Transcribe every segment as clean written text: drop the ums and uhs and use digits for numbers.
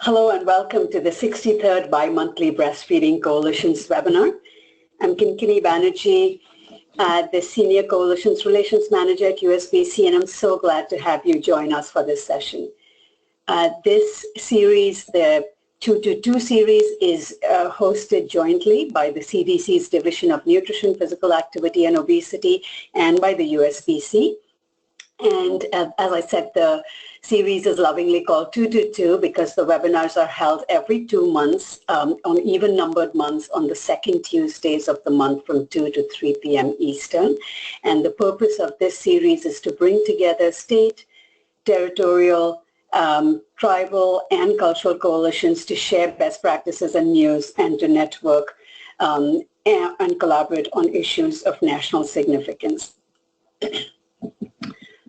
Hello and welcome to the 63rd Bi-Monthly Breastfeeding Coalition's webinar. I'm Kinkini Banerjee, the Senior Coalitions Relations Manager at USBC, and I'm so glad to have you join us for this session. This series, the 222 series, is hosted jointly by the CDC's Division of Nutrition, Physical Activity and Obesity and by the USBC. And as I said, the series is lovingly called 222 because the webinars are held every 2 months on even-numbered months on the second Tuesdays of the month from 2 to 3 p.m. Eastern. And the purpose of this series is to bring together state, territorial, tribal, and cultural coalitions to share best practices and news and to network and collaborate on issues of national significance.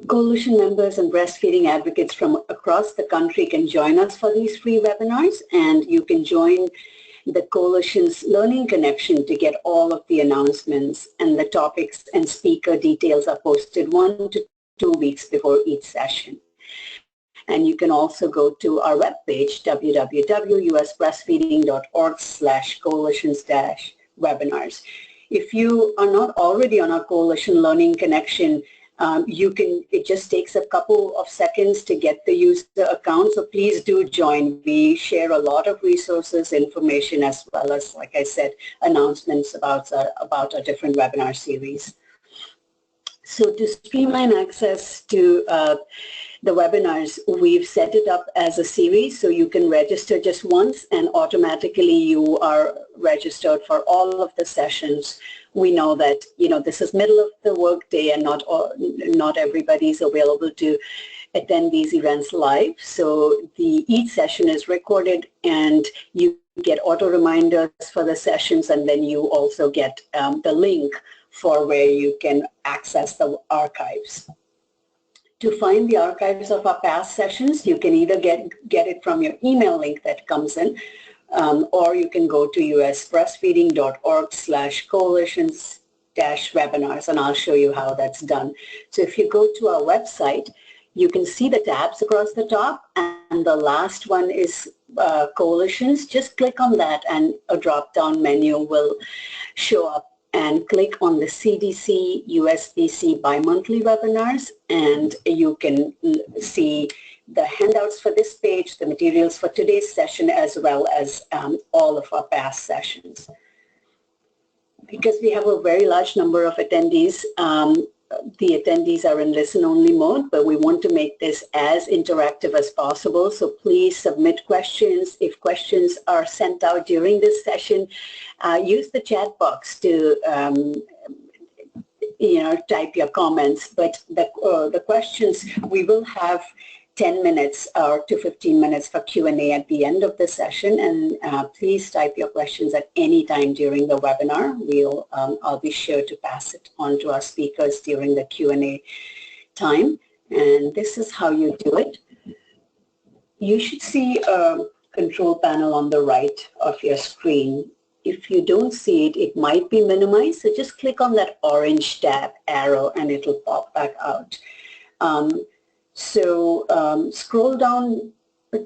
Coalition members and breastfeeding advocates from across the country can join us for these free webinars, and you can join the Coalition's Learning Connection to get all of the announcements, and the topics and speaker details are posted 1 to 2 weeks before each session. And you can also go to our webpage, www.usbreastfeeding.org/coalitions-webinars. If you are not already on our Coalition Learning Connection, it just takes a couple of seconds to get the user account, so please do join. We share a lot of resources, information, as well as, like I said, announcements about our different webinar series. So to streamline access to the webinars, we've set it up as a series, so you can register just once and automatically you are registered for all of the sessions. We know that, this is middle of the workday and not everybody is available to attend these events live. So each session is recorded and you get auto reminders for the sessions, and then you also get the link for where you can access the archives. To find the archives of our past sessions, you can either get it from your email link that comes in, or you can go to usbreastfeeding.org/coalitions-webinars, and I'll show you how that's done. So if you go to our website, you can see the tabs across the top, and the last one is coalitions. Just click on that and a drop-down menu will show up, and click on the CDC USBC bi-monthly webinars, and you can see the handouts for this page, the materials for today's session, as well as all of our past sessions. Because we have a very large number of attendees, the attendees are in listen-only mode, but we want to make this as interactive as possible. So please submit questions. If questions are sent out during this session, use the chat box to type your comments. But the questions, we will have 10 minutes or to 15 minutes for Q&A at the end of the session, and please type your questions at any time during the webinar. I'll be sure to pass it on to our speakers during the Q&A time, and this is how you do it. You should see a control panel on the right of your screen. If you don't see it, it might be minimized, so just click on that orange tab arrow and it'll pop back out. Scroll down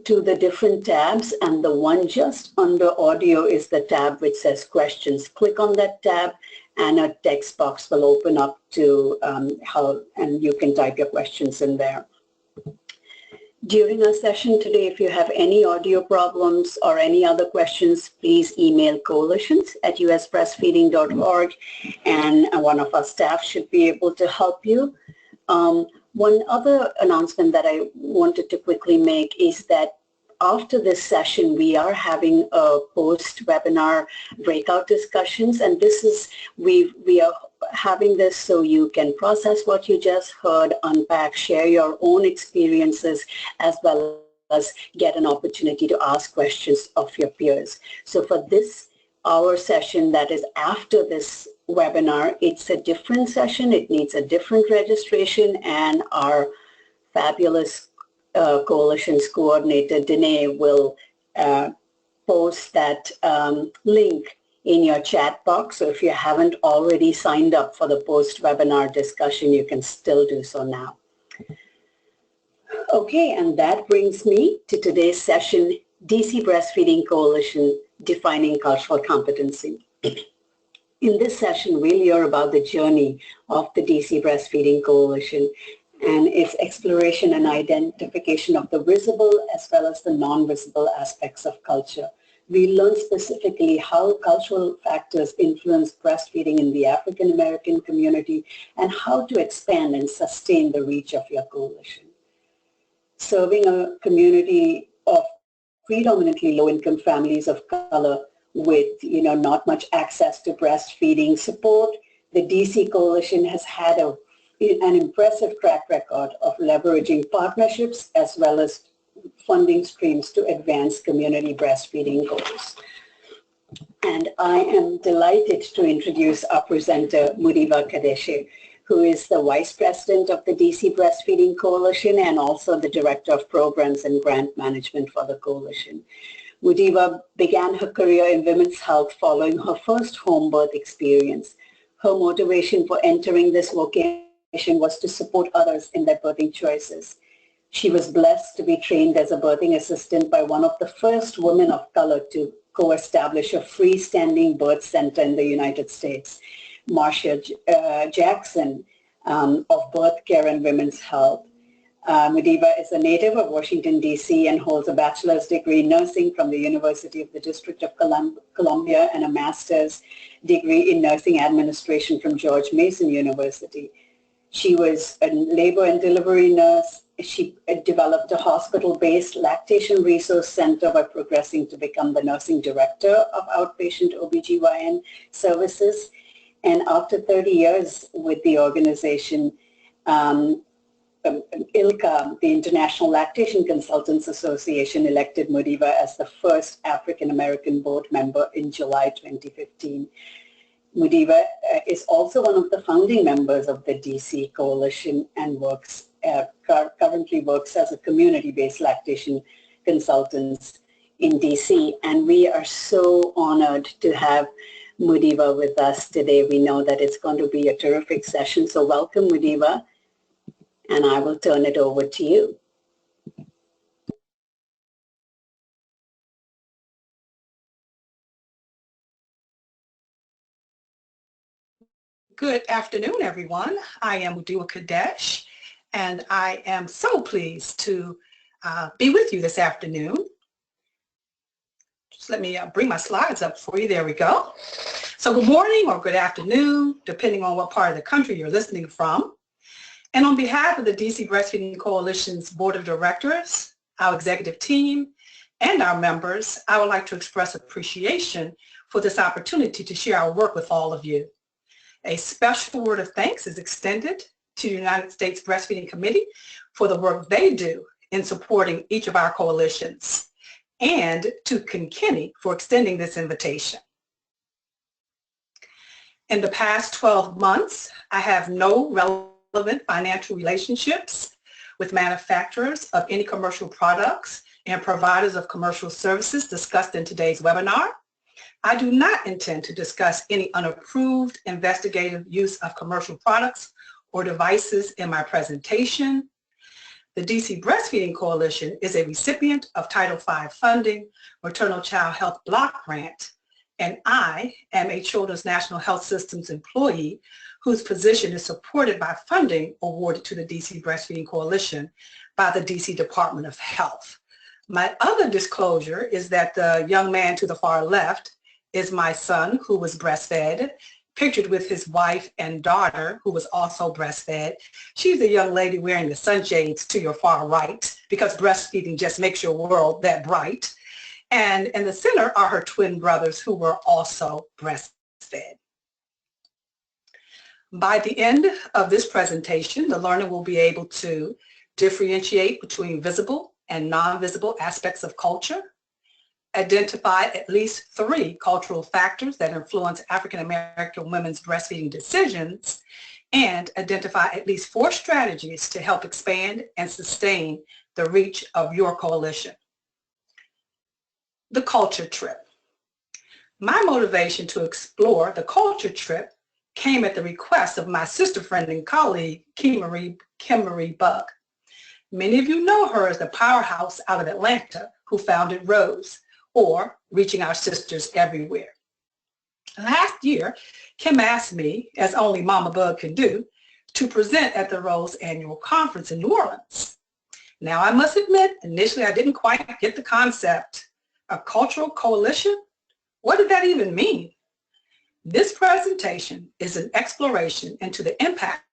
to the different tabs, and the one just under audio is the tab which says questions. Click on that tab and a text box will open up to and you can type your questions in there. During our session today, if you have any audio problems or any other questions, please email coalitions@usbreastfeeding.org, and one of our staff should be able to help you. One other announcement that I wanted to quickly make is that after this session, we are having a post-webinar breakout discussions, and we are having this so you can process what you just heard, unpack, share your own experiences, as well as get an opportunity to ask questions of your peers. So for this hour session that is after this webinar, it's a different session. It needs a different registration, and our fabulous coalitions coordinator, Danae, will post that link in your chat box. So if you haven't already signed up for the post-webinar discussion, you can still do so now. Okay, and that brings me to today's session DC Breastfeeding Coalition, Defining Cultural Competency. In this session, we'll hear about the journey of the DC Breastfeeding Coalition and its exploration and identification of the visible as well as the non-visible aspects of culture. We learn specifically how cultural factors influence breastfeeding in the African American community and how to expand and sustain the reach of your coalition. Serving a community of predominantly low-income families of color with not much access to breastfeeding support, the DC Coalition has had an impressive track record of leveraging partnerships as well as funding streams to advance community breastfeeding goals. And I am delighted to introduce our presenter, Mudiwah Kadeshe, who is the Vice President of the DC Breastfeeding Coalition and also the Director of Programs and Grant Management for the Coalition. Mudiwah began her career in women's health following her first home birth experience. Her motivation for entering this vocation was to support others in their birthing choices. She was blessed to be trained as a birthing assistant by one of the first women of color to co-establish a freestanding birth center in the United States, Marcia Jackson of Birth Care and Women's Health. Mudiwah is a native of Washington, D.C. and holds a bachelor's degree in nursing from the University of the District of Columbia and a master's degree in nursing administration from George Mason University. She was a labor and delivery nurse. She developed a hospital-based lactation resource center by progressing to become the nursing director of outpatient OBGYN services. And after 30 years with the organization, ILCA, the International Lactation Consultants Association, elected Mudiwah as the first African-American board member in July 2015. Mudiwah is also one of the founding members of the DC Coalition and currently works as a community-based lactation consultant in DC. And we are so honored to have Mudiwah with us today. We know that it's going to be a terrific session. So welcome, Mudiwah, and I will turn it over to you. Good afternoon, everyone. I am Mudiwah Kadeshe, and I am so pleased to be with you this afternoon. Just let me bring my slides up for you. There we go. So good morning or good afternoon, depending on what part of the country you're listening from. And on behalf of the DC Breastfeeding Coalition's Board of Directors, our executive team, and our members, I would like to express appreciation for this opportunity to share our work with all of you. A special word of thanks is extended to the United States Breastfeeding Committee for the work they do in supporting each of our coalitions, and to Kinney for extending this invitation. In the past 12 months, I have no relevant financial relationships with manufacturers of any commercial products and providers of commercial services discussed in today's webinar. I do not intend to discuss any unapproved investigative use of commercial products or devices in my presentation. The DC Breastfeeding Coalition is a recipient of Title V funding, Maternal Child Health Block Grant, and I am a Children's National Health Systems employee whose position is supported by funding awarded to the DC Breastfeeding Coalition by the DC Department of Health. My other disclosure is that the young man to the far left is my son, who was breastfed, pictured with his wife and daughter, who was also breastfed. She's the young lady wearing the sunshades to your far right, because breastfeeding just makes your world that bright. And in the center are her twin brothers, who were also breastfed. By the end of this presentation, the learner will be able to differentiate between visible and non-visible aspects of culture, identify at least 3 cultural factors that influence African American women's breastfeeding decisions, and identify at least 4 strategies to help expand and sustain the reach of your coalition. The culture trip. My motivation to explore the culture trip came at the request of my sister friend and colleague, Kim Marie Buck. Many of you know her as the powerhouse out of Atlanta who founded Rose, or Reaching Our Sisters Everywhere. Last year, Kim asked me, as only Mama Bug can do, to present at the Rose Annual Conference in New Orleans. Now, I must admit, initially I didn't quite get the concept. A cultural coalition? What did that even mean? This presentation is an exploration into the impact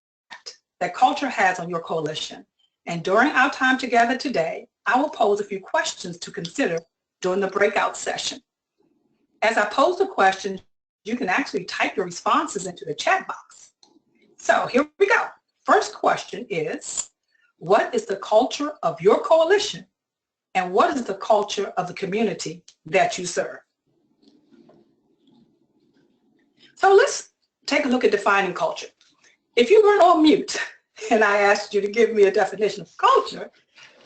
that culture has on your coalition. And during our time together today, I will pose a few questions to consider during the breakout session. As I pose the questions, you can actually type your responses into the chat box. So here we go. First question is, what is the culture of your coalition? And what is the culture of the community that you serve? So let's take a look at defining culture. If you weren't on mute and I asked you to give me a definition of culture,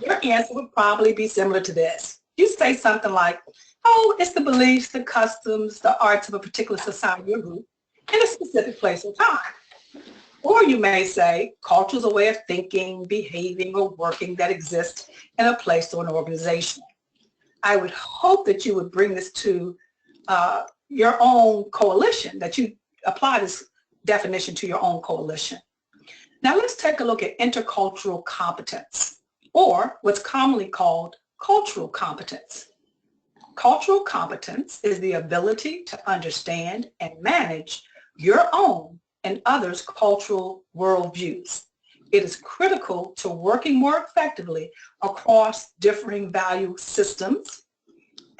your answer would probably be similar to this. You say something like, oh, it's the beliefs, the customs, the arts of a particular society or group in a specific place or time. Or you may say, culture is a way of thinking, behaving, or working that exists in a place or an organization. I would hope that you would bring this to your own coalition, that you apply this definition to your own coalition. Now let's take a look at intercultural competence, or what's commonly called cultural competence. Cultural competence is the ability to understand and manage your own and others' cultural worldviews. It is critical to working more effectively across differing value systems,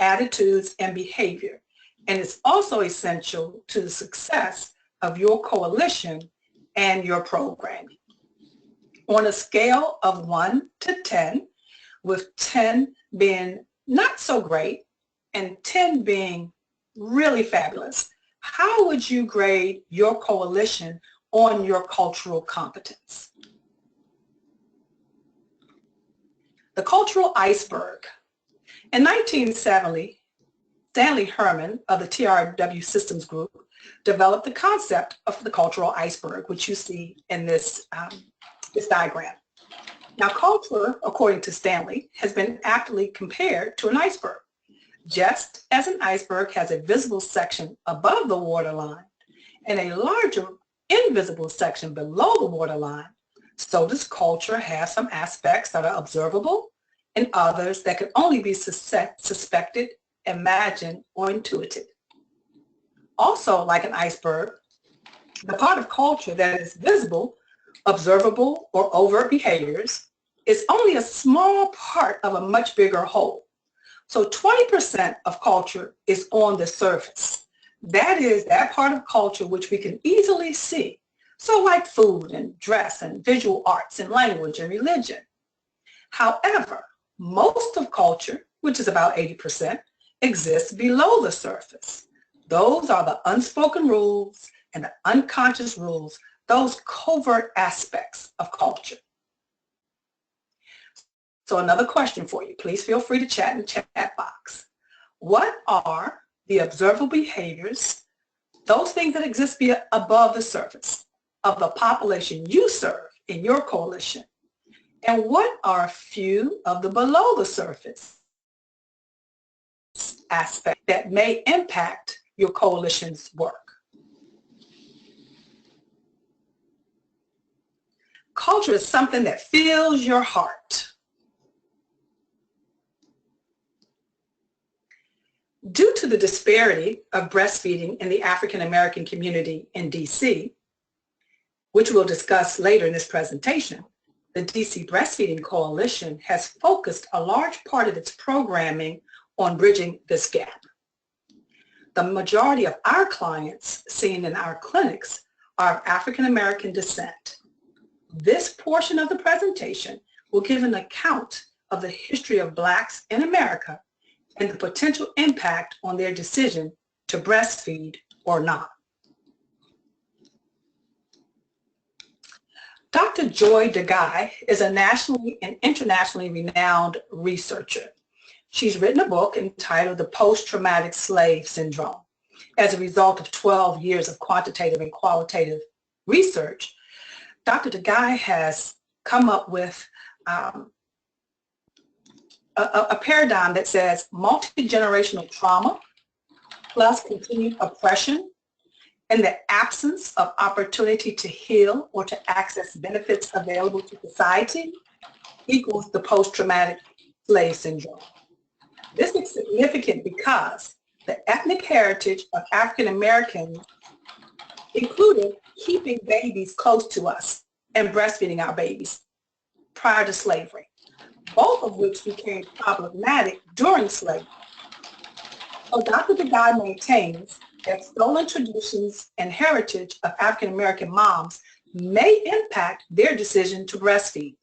attitudes, and behavior. And it's also essential to the success of your coalition and your programming. On a scale of 1 to 10, with 10 being not so great and 10 being really fabulous, how would you grade your coalition on your cultural competence? The Cultural Iceberg. In 1970, Stanley Herman of the TRW Systems Group developed the concept of the cultural iceberg, which you see in this diagram. Now, culture, according to Stanley, has been aptly compared to an iceberg. Just as an iceberg has a visible section above the waterline and a larger invisible section below the waterline, so does culture have some aspects that are observable and others that can only be suspected, imagined, or intuited. Also, like an iceberg, the part of culture that is visible, observable, or overt behaviors is only a small part of a much bigger whole. So 20% of culture is on the surface. That is that part of culture which we can easily see. So like food and dress and visual arts and language and religion. However, most of culture, which is about 80%, exists below the surface. Those are the unspoken rules and the unconscious rules, those covert aspects of culture. So another question for you. Please feel free to chat in the chat box. What are the observable behaviors, those things that exist above the surface of the population you serve in your coalition? And what are a few of the below the surface aspects that may impact your coalition's work? Culture is something that fills your heart. Due to the disparity of breastfeeding in the African American community in DC, which we'll discuss later in this presentation, the DC Breastfeeding Coalition has focused a large part of its programming on bridging this gap. The majority of our clients seen in our clinics are of African American descent. This portion of the presentation will give an account of the history of Blacks in America and the potential impact on their decision to breastfeed or not. Dr. Joy DeGuy is a nationally and internationally renowned researcher. She's written a book entitled The Post-Traumatic Slave Syndrome. As a result of 12 years of quantitative and qualitative research, Dr. DeGuy has come up with a paradigm that says multi-generational trauma plus continued oppression and the absence of opportunity to heal or to access benefits available to society equals the post-traumatic slave syndrome. This is significant because the ethnic heritage of African Americans included keeping babies close to us and breastfeeding our babies prior to slavery, both of which became problematic during slavery. So Dr. DeGuy maintains that stolen traditions and heritage of African American moms may impact their decision to breastfeed.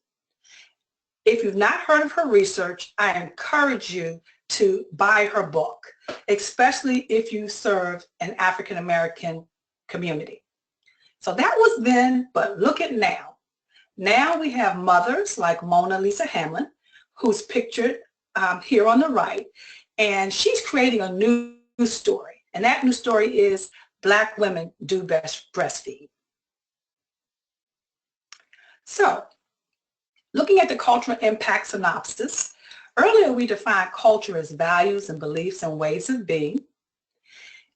If you've not heard of her research, I encourage you to buy her book, especially if you serve an African American community. So that was then, but look at now. Now we have mothers like Mona Lisa Hamlin, who's pictured here on the right, and she's creating a new story. And that new story is Black women do best breastfeed. So, looking at the cultural impact synopsis, earlier we defined culture as values and beliefs and ways of being.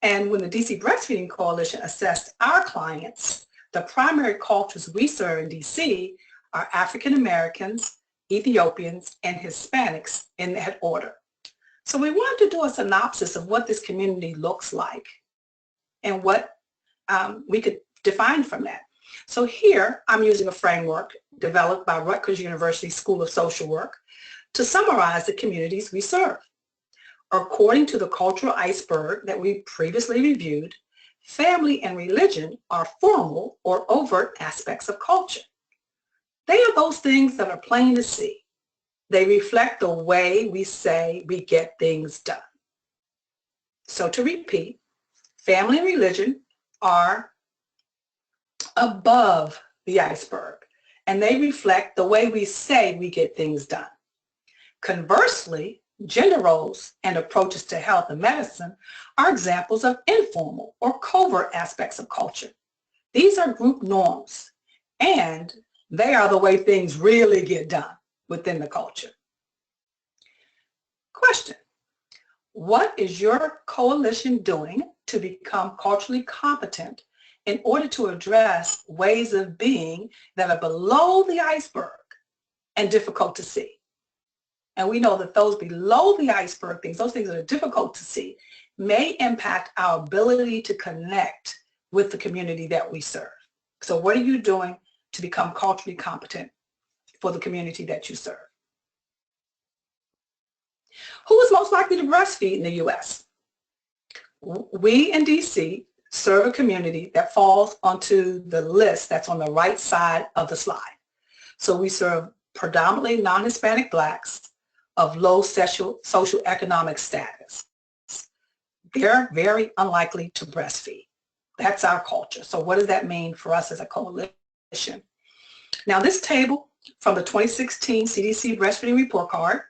And when the DC Breastfeeding Coalition assessed our clients, the primary cultures we serve in DC are African Americans, Ethiopians, and Hispanics in that order. So we wanted to do a synopsis of what this community looks like and what we could define from that. So here I'm using a framework developed by Rutgers University School of Social Work to summarize the communities we serve. According to the Cultural Iceberg that we previously reviewed, family and religion are formal or overt aspects of culture. They are those things that are plain to see. They reflect the way we say we get things done. So to repeat, family and religion are above the iceberg, and they reflect the way we say we get things done. Conversely, gender roles and approaches to health and medicine are examples of informal or covert aspects of culture. These are group norms, and they are the way things really get done within the culture. Question: what is your coalition doing to become culturally competent in order to address ways of being that are below the iceberg and difficult to see? And we know that those below the iceberg things, those things that are difficult to see, may impact our ability to connect with the community that we serve. So what are you doing to become culturally competent for the community that you serve? Who is most likely to breastfeed in the U.S.? We in DC serve a community that falls onto the list that's on the right side of the slide. So we serve predominantly non-Hispanic Blacks of low socioeconomic status. They're very unlikely to breastfeed. That's our culture. So what does that mean for us as a coalition? Now this table from the 2016 CDC Breastfeeding Report Card,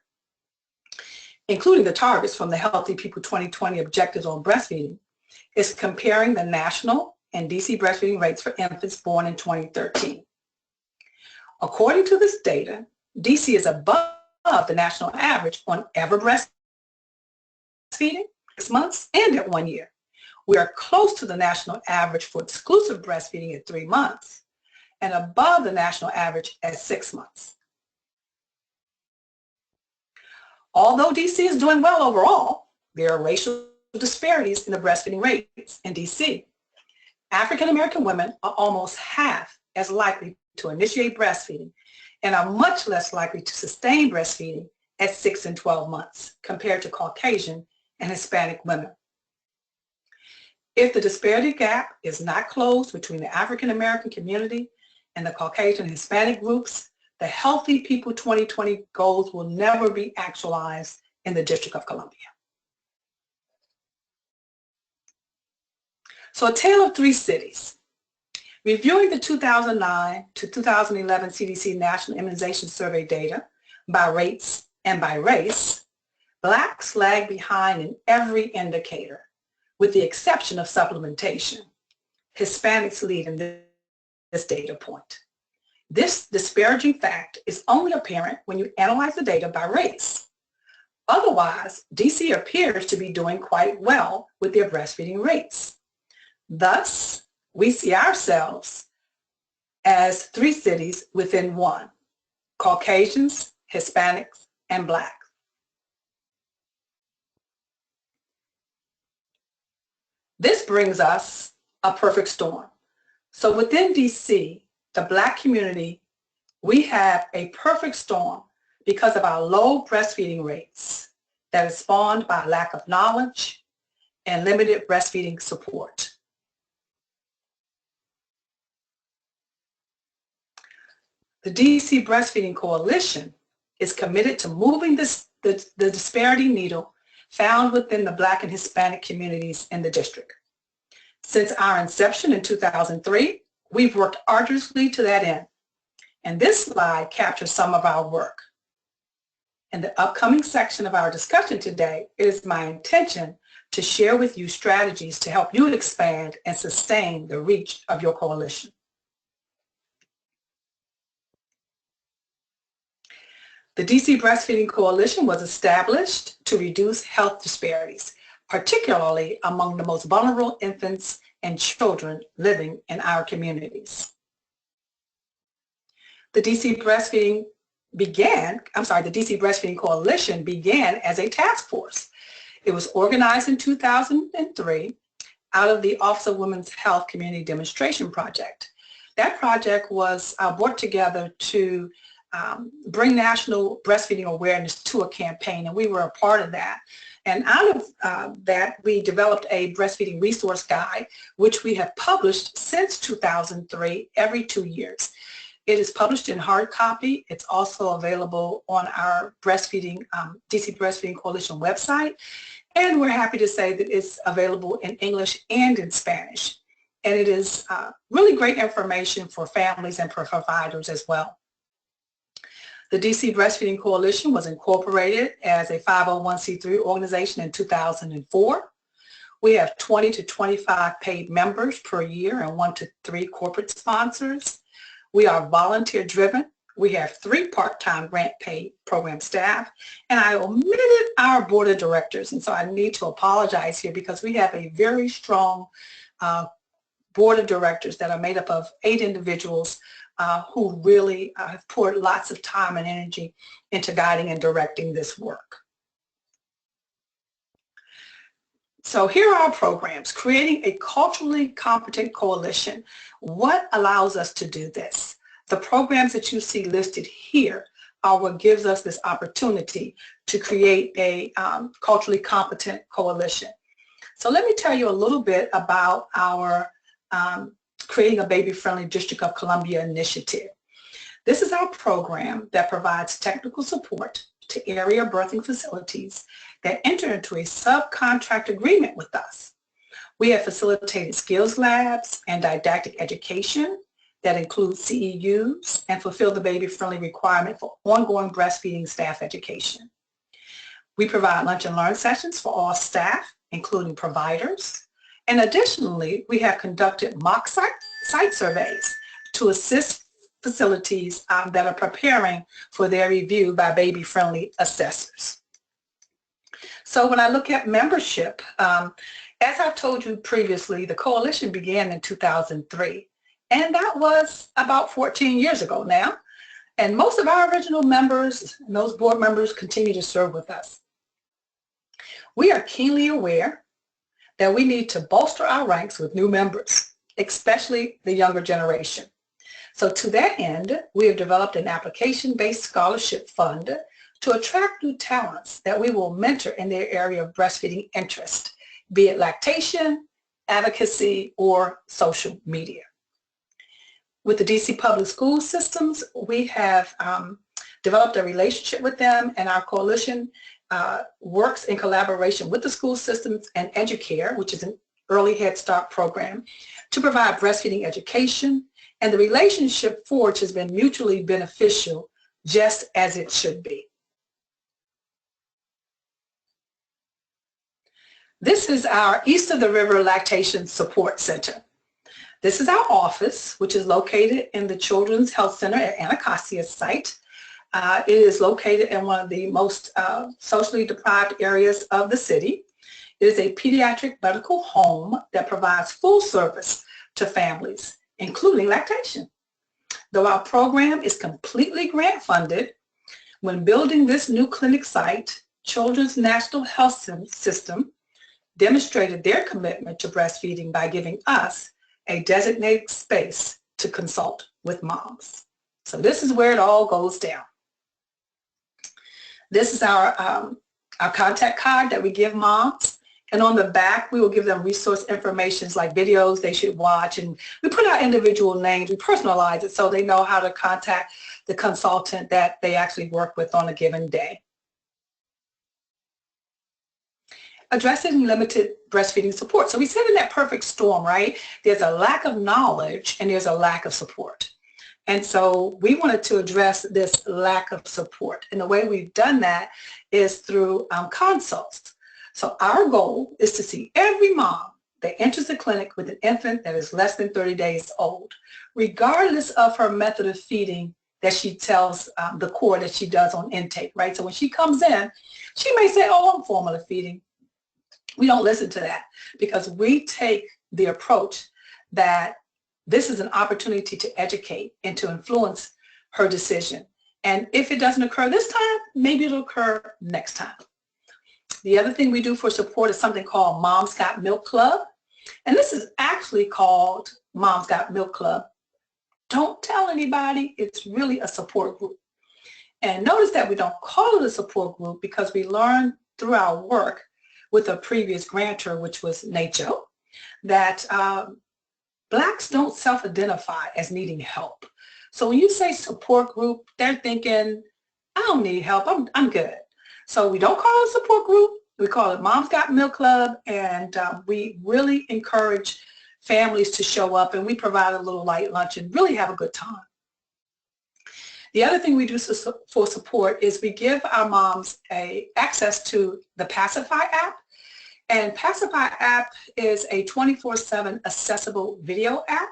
including the targets from the Healthy People 2020 Objectives on Breastfeeding, is comparing the national and DC breastfeeding rates for infants born in 2013. According to this data, DC is above the national average on ever breastfeeding, 6 months, and at 1 year. We are close to the national average for exclusive breastfeeding at 3 months and above the national average at 6 months. Although DC is doing well overall, there are racial disparities in the breastfeeding rates in DC. African American women are almost half as likely to initiate breastfeeding and are much less likely to sustain breastfeeding at 6 and 12 months compared to Caucasian and Hispanic women. If the disparity gap is not closed between the African American community and the Caucasian and Hispanic groups, the Healthy People 2020 goals will never be actualized in the District of Columbia. So a tale of 3 cities. Reviewing the 2009 to 2011 CDC National Immunization Survey data by rates and by race, Blacks lag behind in every indicator, with the exception of supplementation. Hispanics lead in this data point. This disparaging fact is only apparent when you analyze the data by race. Otherwise, DC appears to be doing quite well with their breastfeeding rates. Thus, we see ourselves as 3 cities within one: Caucasians, Hispanics, and Black. This brings us a perfect storm. So within DC, the Black community, we have a perfect storm because of our low breastfeeding rates that is spawned by lack of knowledge and limited breastfeeding support. The DC Breastfeeding Coalition is committed to moving the disparity needle found within the Black and Hispanic communities in the district. Since our inception in 2003, we've worked arduously to that end. And this slide captures some of our work. In the upcoming section of our discussion today, it is my intention to share with you strategies to help you expand and sustain the reach of your coalition. The DC Breastfeeding Coalition was established to reduce health disparities, particularly among the most vulnerable infants and children living in our communities. The DC Breastfeeding Coalition began as a task force. It was organized in 2003 out of the Office of Women's Health Community Demonstration Project. That project was brought together to bring national breastfeeding awareness to a campaign, and we were a part of that. And out of that, we developed a breastfeeding resource guide, which we have published since 2003, every 2 years. It is published in hard copy. It's also available on our DC Breastfeeding Coalition website. And we're happy to say that it's available in English and in Spanish. And it is really great information for families and for providers as well. The DC Breastfeeding Coalition was incorporated as a 501c3 organization in 2004. We have 20 to 25 paid members per year and 1 to 3 corporate sponsors. We are volunteer driven. We have 3 part-time grant paid program staff, and I omitted our board of directors, and so I need to apologize here because we have a very strong board of directors that are made up of 8 individuals who really have poured lots of time and energy into guiding and directing this work. So here are our programs: creating a culturally competent coalition. What allows us to do this? The programs that you see listed here are what gives us this opportunity to create a culturally competent coalition. So let me tell you a little bit about our Creating a Baby-Friendly District of Columbia initiative. This is our program that provides technical support to area birthing facilities that enter into a subcontract agreement with us. We have facilitated skills labs and didactic education that include CEUs and fulfill the baby-friendly requirement for ongoing breastfeeding staff education. We provide lunch and learn sessions for all staff, including providers. And additionally, we have conducted mock site surveys to assist facilities that are preparing for their review by baby-friendly assessors. So when I look at membership, as I've told you previously, the coalition began in 2003, and that was about 14 years ago now. And most of our original members and those board members continue to serve with us. We are keenly aware that we need to bolster our ranks with new members, especially the younger generation. So to that end, we have developed an application-based scholarship fund to attract new talents that we will mentor in their area of breastfeeding interest, be it lactation, advocacy, or social media. With the DC public school systems, we have developed a relationship with them, and our coalition works in collaboration with the school systems and Educator, which is an early Head Start program, to provide breastfeeding education, and the relationship forged has been mutually beneficial, just as it should be. This is our East of the River Lactation Support Center. This is our office, which is located in the Children's Health Center at Anacostia site. It is located in one of the most socially deprived areas of the city. It is a pediatric medical home that provides full service to families, including lactation. Though our program is completely grant funded, when building this new clinic site, Children's National Health System demonstrated their commitment to breastfeeding by giving us a designated space to consult with moms. So this is where it all goes down. This is our contact card that we give moms. And on the back, we will give them resource information like videos they should watch. And we put our individual names, we personalize it so they know how to contact the consultant that they actually work with on a given day. Addressing limited breastfeeding support. So we said in that perfect storm, right? There's a lack of knowledge and there's a lack of support. And so we wanted to address this lack of support. And the way we've done that is through consults. So our goal is to see every mom that enters the clinic with an infant that is less than 30 days old, regardless of her method of feeding that she tells the core that she does on intake, right? So when she comes in, she may say, oh, I'm formula feeding. We don't listen to that because we take the approach that this is an opportunity to educate and to influence her decision. And if it doesn't occur this time, maybe it'll occur next time. The other thing we do for support is something called Mom's Got Milk Club. And this is actually called Mom's Got Milk Club. Don't tell anybody, it's really a support group. And notice that we don't call it a support group because we learned through our work with a previous grantor, which was NACHO, that Blacks don't self-identify as needing help. So when you say support group, they're thinking, I don't need help, I'm good. So we don't call it a support group, we call it Mom's Got Milk Club, and we really encourage families to show up, and we provide a little light lunch and really have a good time. The other thing we do for support is we give our moms access to the Pacify app. And Pacify app is a 24/7 accessible video app,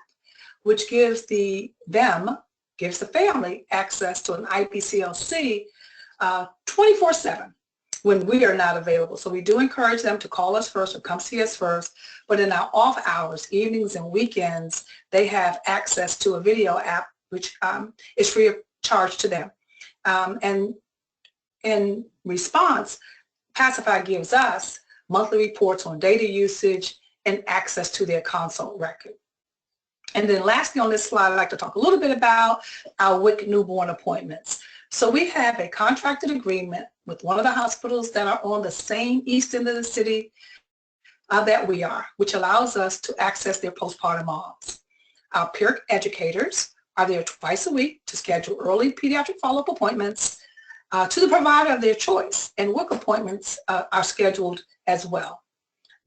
which gives the family access to an IBCLC 24/7 when we are not available. So we do encourage them to call us first or come see us first, but in our off hours, evenings and weekends, they have access to a video app, which is free of charge to them. And in response, Pacify gives us monthly reports on data usage and access to their consult record. And then lastly on this slide, I'd like to talk a little bit about our WIC newborn appointments. So we have a contracted agreement with one of the hospitals that are on the same east end of the city that we are, which allows us to access their postpartum moms. Our peer educators are there twice a week to schedule early pediatric follow-up appointments to the provider of their choice, and WIC appointments are scheduled as well.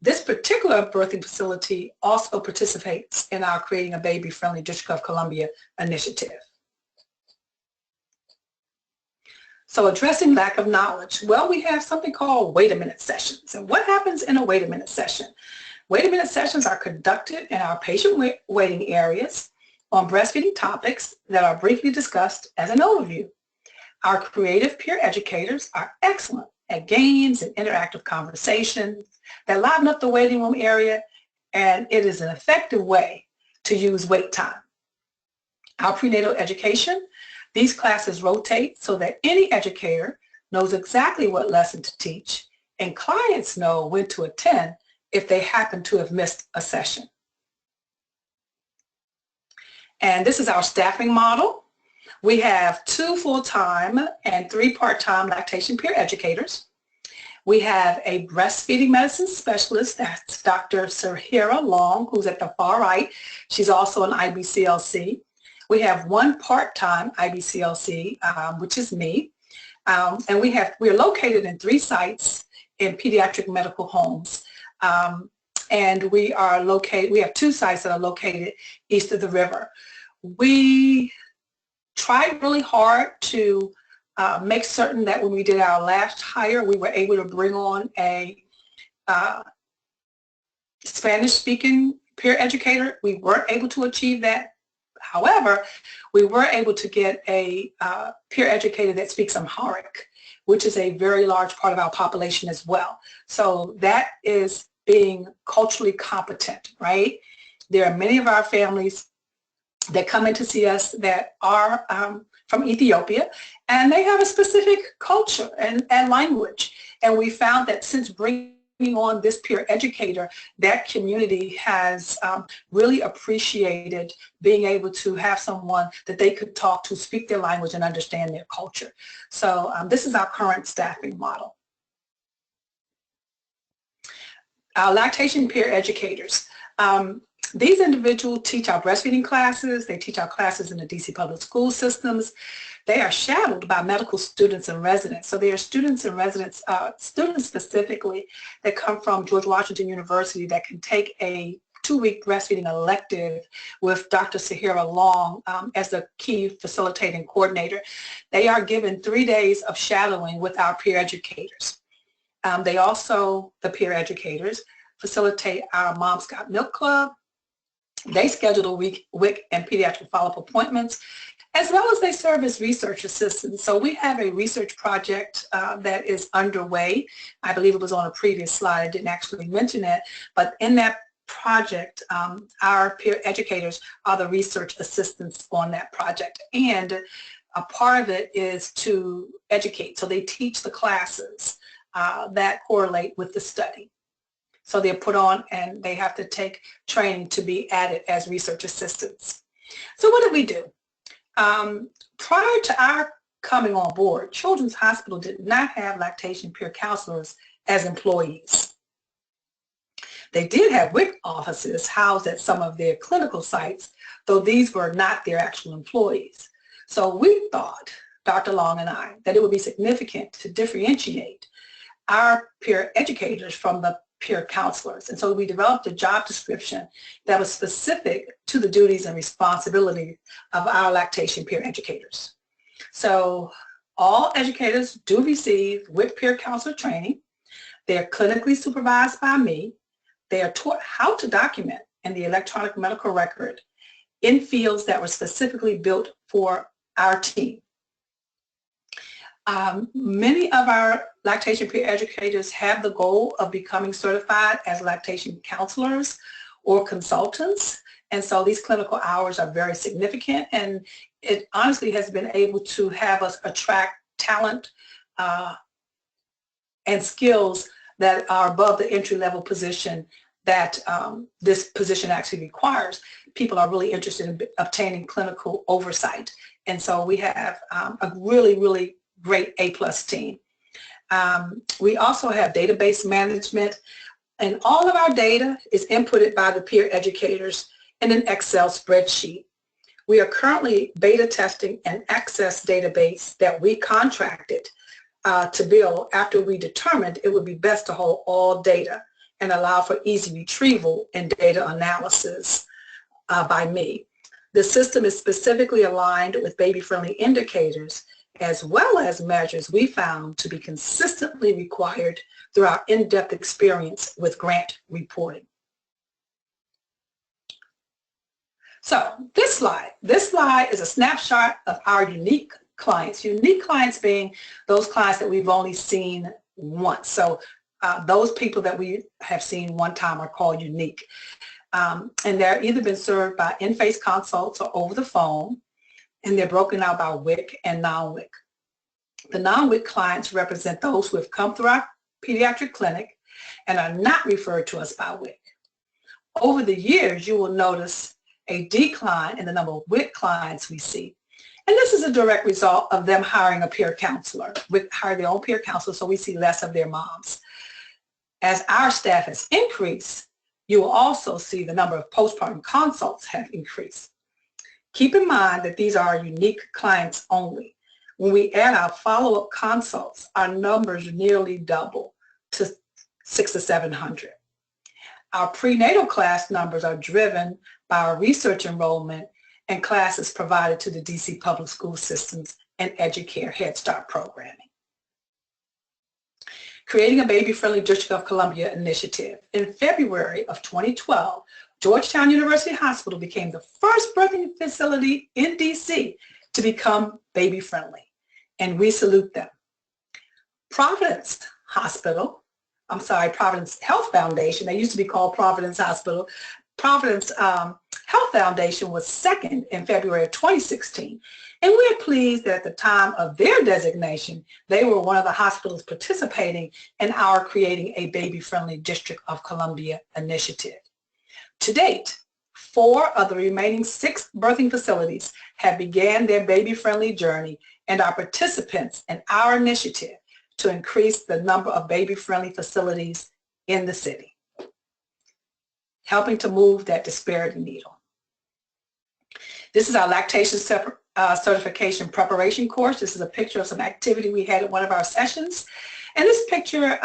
This particular birthing facility also participates in our Creating a Baby-Friendly District of Columbia initiative. So addressing lack of knowledge. Well, we have something called wait a minute sessions. And what happens in a wait a minute session? Wait a minute sessions are conducted in our patient waiting areas on breastfeeding topics that are briefly discussed as an overview. Our creative peer educators are excellent at games and interactive conversations that liven up the waiting room area, and it is an effective way to use wait time. Our prenatal education, these classes rotate so that any educator knows exactly what lesson to teach, and clients know when to attend if they happen to have missed a session. And this is our staffing model. We have 2 full-time and 3 part-time lactation peer educators. We have a breastfeeding medicine specialist, that's Dr. Sahira Long, who's at the far right. She's also an IBCLC. We have 1 part-time IBCLC, which is me. And we're located in 3 sites in pediatric medical homes. And we have 2 sites that are located east of the river. We tried really hard to make certain that when we did our last hire, we were able to bring on a Spanish-speaking peer educator. We weren't able to achieve that However, we were able to get a peer educator that speaks Amharic, which is a very large part of our population as well. So that is being culturally competent, right? There are many of our families that come in to see us that are from Ethiopia, and they have a specific culture and language. And we found that since bringing on this peer educator, that community has really appreciated being able to have someone that they could talk to, speak their language, and understand their culture. So this is our current staffing model. Our lactation peer educators. These individuals teach our breastfeeding classes. They teach our classes in the DC public school systems. They are shadowed by medical students and residents. So they are students and residents, students specifically that come from George Washington University that can take a 2-week breastfeeding elective with Dr. Sahira Long as the key facilitating coordinator. They are given 3 days of shadowing with our peer educators. They also, the peer educators, facilitate our Moms Got Milk Club. They schedule WIC and pediatric follow-up appointments, as well as they serve as research assistants. So we have a research project that is underway. I believe it was on a previous slide. I didn't actually mention it, but in that project, our peer educators are the research assistants on that project. And a part of it is to educate. So they teach the classes that correlate with the study. So they're put on and they have to take training to be added as research assistants. So what did we do? Prior to our coming on board, Children's Hospital did not have lactation peer counselors as employees. They did have WIC offices housed at some of their clinical sites, though these were not their actual employees. So we thought, Dr. Long and I, that it would be significant to differentiate our peer educators from the peer counselors. And so we developed a job description that was specific to the duties and responsibilities of our lactation peer educators. So all educators do receive WIC peer counselor training. They are clinically supervised by me. They are taught how to document in the electronic medical record in fields that were specifically built for our team. Many of our lactation peer educators have the goal of becoming certified as lactation counselors or consultants, and so these clinical hours are very significant, and it honestly has been able to have us attract talent and skills that are above the entry-level position that this position actually requires. People are really interested in obtaining clinical oversight, and so we have a really great A+ team. We also have database management, and all of our data is inputted by the peer educators in an Excel spreadsheet. We are currently beta testing an Access database that we contracted to build after we determined it would be best to hold all data and allow for easy retrieval and data analysis by me. The system is specifically aligned with baby-friendly indicators as well as measures we found to be consistently required through our in-depth experience with grant reporting. So this slide is a snapshot of our unique clients being those clients that we've only seen once. So those people that we have seen one time are called unique. And they're either been served by in-face consults or over the phone, and they're broken out by WIC and non-WIC. The non-WIC clients represent those who have come through our pediatric clinic and are not referred to us by WIC. Over the years, you will notice a decline in the number of WIC clients we see. And this is a direct result of them hiring a peer counselor. WIC hire their own peer counselor, so we see less of their moms. As our staff has increased, you will also see the number of postpartum consults have increased. Keep in mind that these are unique clients only. When we add our follow-up consults, our numbers nearly double to 600 to 700. Our prenatal class numbers are driven by our research enrollment and classes provided to the DC public school systems and Educator Head Start programming. Creating a Baby-Friendly District of Columbia initiative. In February of 2012, Georgetown University Hospital became the first birthing facility in DC to become baby-friendly, and we salute them. Providence Health Foundation, they used to be called Providence Hospital. Providence Health Foundation was second in February of 2016, and we're pleased that at the time of their designation, they were one of the hospitals participating in our Creating a Baby-Friendly District of Columbia initiative. To date, 4 of the remaining 6 birthing facilities have began their baby-friendly journey and are participants in our initiative to increase the number of baby-friendly facilities in the city, helping to move that disparity needle. This is our lactation certification preparation course. This is a picture of some activity we had at one of our sessions. And this picture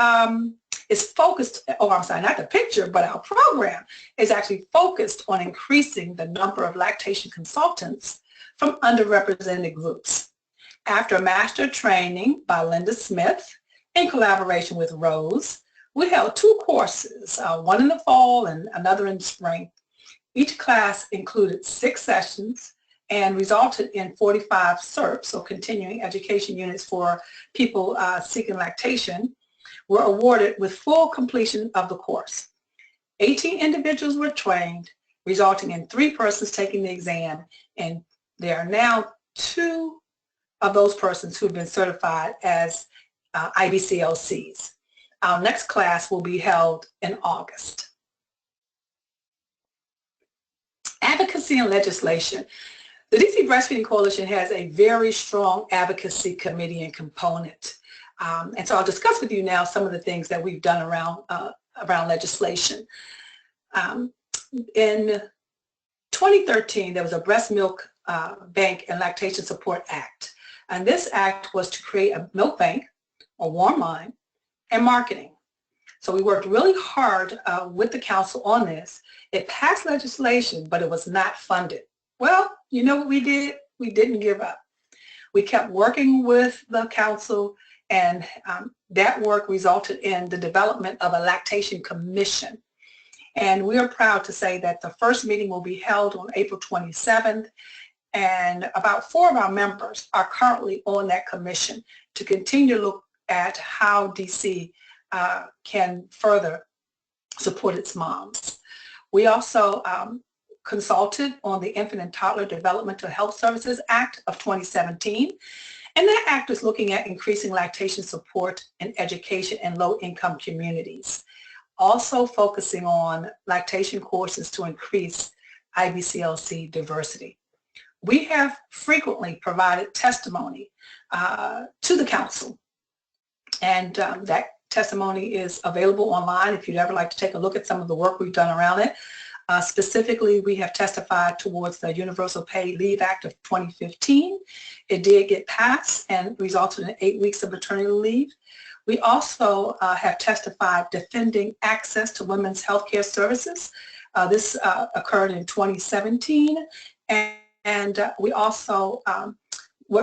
is focused, not the picture, but our program is actually focused on increasing the number of lactation consultants from underrepresented groups. After a master training by Linda Smith in collaboration with Rose, we held 2 courses, one in the fall and another in the spring. Each class included 6 sessions and resulted in 45 CERPs, or continuing education units for people seeking lactation, were awarded with full completion of the course. 18 individuals were trained, resulting in 3 persons taking the exam, and there are now 2 of those persons who have been certified as IBCLCs. Our next class will be held in August. Advocacy and legislation. The DC Breastfeeding Coalition has a very strong advocacy committee and component. And so I'll discuss with you now some of the things that we've done around legislation. In 2013, there was a Breast Milk Bank and Lactation Support Act. And this act was to create a milk bank, a warm line, and marketing. So we worked really hard with the council on this. It passed legislation, but it was not funded. Well, you know what we did? We didn't give up. We kept working with the council, and that work resulted in the development of a lactation commission. And we are proud to say that the first meeting will be held on April 27th, and about 4 of our members are currently on that commission to continue to look at how DC can further support its moms. We also consulted on the Infant and Toddler Developmental Health Services Act of 2017, and that act is looking at increasing lactation support and education in low-income communities, also focusing on lactation courses to increase IBCLC diversity. We have frequently provided testimony to the council, and that testimony is available online if you'd ever like to take a look at some of the work we've done around it. Specifically, we have testified towards the Universal Paid Leave Act of 2015. It did get passed and resulted in 8 weeks of maternity leave. We also have testified defending access to women's health care services. This occurred in 2017, and we also,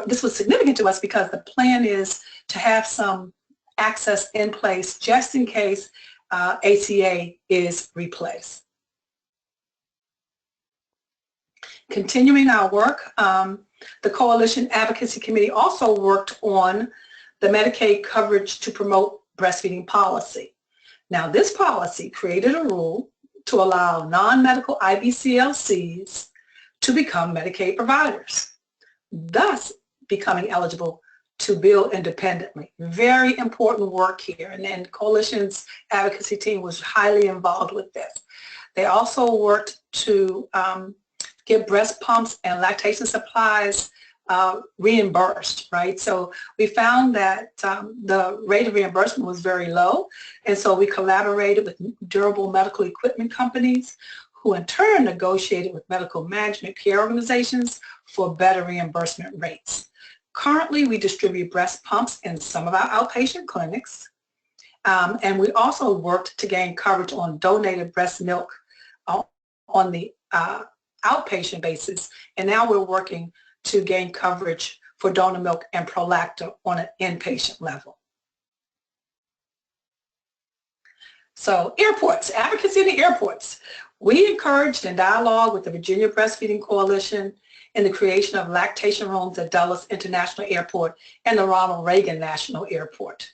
this was significant to us because the plan is to have some access in place just in case ACA is replaced. Continuing our work, the Coalition Advocacy Committee also worked on the Medicaid coverage to promote breastfeeding policy. Now, this policy created a rule to allow non-medical IBCLCs to become Medicaid providers, thus becoming eligible to bill independently. Very important work here, and then Coalition's advocacy team was highly involved with this. They also worked to get breast pumps and lactation supplies reimbursed, right? So we found that the rate of reimbursement was very low, and so we collaborated with durable medical equipment companies who in turn negotiated with medical management care organizations for better reimbursement rates. Currently, we distribute breast pumps in some of our outpatient clinics, and we also worked to gain coverage on donated breast milk on the outpatient basis, and now we're working to gain coverage for donor milk and Prolacta on an inpatient level. So airports, advocacy in the airports. We encouraged and dialogue with the Virginia Breastfeeding Coalition in the creation of lactation rooms at Dulles International Airport and the Ronald Reagan National Airport.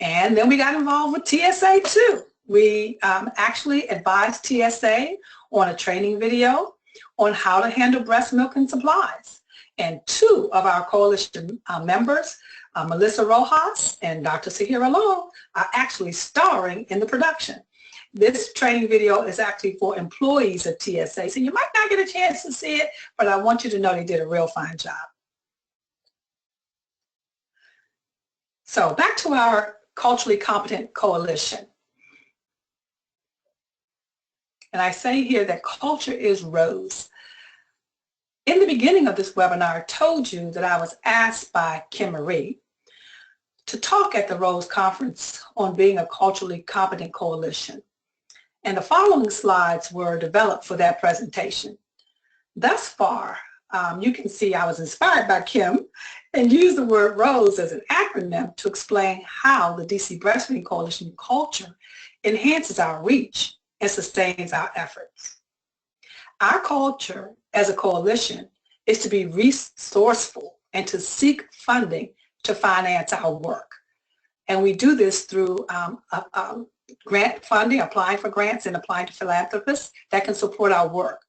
And then we got involved with TSA too. We actually advised TSA on a training video on how to handle breast milk and supplies. And two of our coalition members, Melissa Rojas and Dr. Sahira Long, are actually starring in the production. This training video is actually for employees of TSA, so you might not get a chance to see it, but I want you to know they did a real fine job. So back to our Culturally Competent Coalition. And I say here that culture is Rose. In the beginning of this webinar, I told you that I was asked by Kim Marie to talk at the Rose Conference on being a culturally competent coalition. And the following slides were developed for that presentation. Thus far, you can see I was inspired by Kim and used the word Rose as an acronym to explain how the DC Breastfeeding Coalition culture enhances our reach and sustains our efforts. Our culture as a coalition is to be resourceful and to seek funding to finance our work. And we do this through grant funding, applying for grants and applying to philanthropists that can support our work.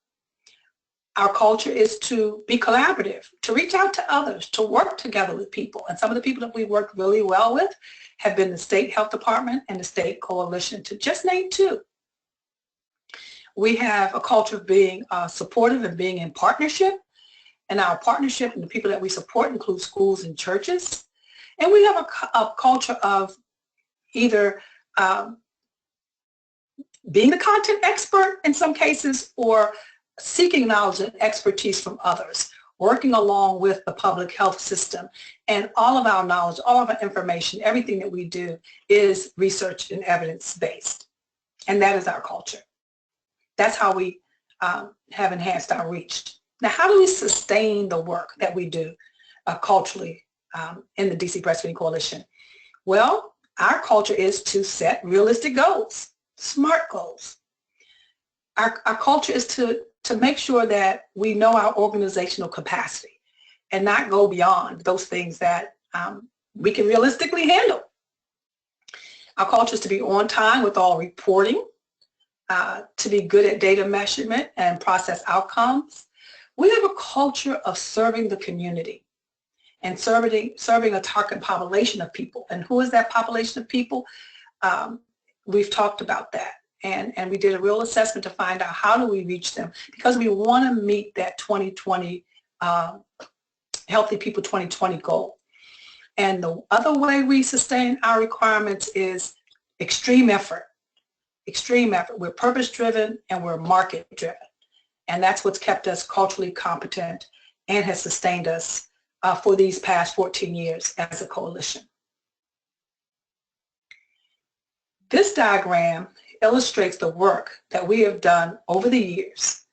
Our culture is to be collaborative, to reach out to others, to work together with people. And some of the people that we worked really well with have been the State Health Department and the State Coalition, to just name two. We have a culture of being supportive and being in partnership. And our partnership and the people that we support include schools and churches. And we have a culture of either being the content expert in some cases, or seeking knowledge and expertise from others, working along with the public health system. And all of our knowledge, all of our information, everything that we do is research and evidence-based. And that is our culture. That's how we have enhanced our reach. Now, how do we sustain the work that we do culturally in the DC Breastfeeding Coalition? Well, our culture is to set realistic goals, SMART goals. Our culture is to make sure that we know our organizational capacity and not go beyond those things that we can realistically handle. Our culture is to be on time with all reporting, to be good at data measurement and process outcomes. We have a culture of serving the community and serving a target population of people. And who is that population of people? We've talked about that. And we did a real assessment to find out how do we reach them, because we want to meet that 2020, Healthy People 2020 goal. And the other way we sustain our requirements is extreme effort. Extreme effort. We're purpose-driven and we're market-driven. And that's what's kept us culturally competent and has sustained us for these past 14 years as a coalition. This diagram illustrates the work that we have done over the years.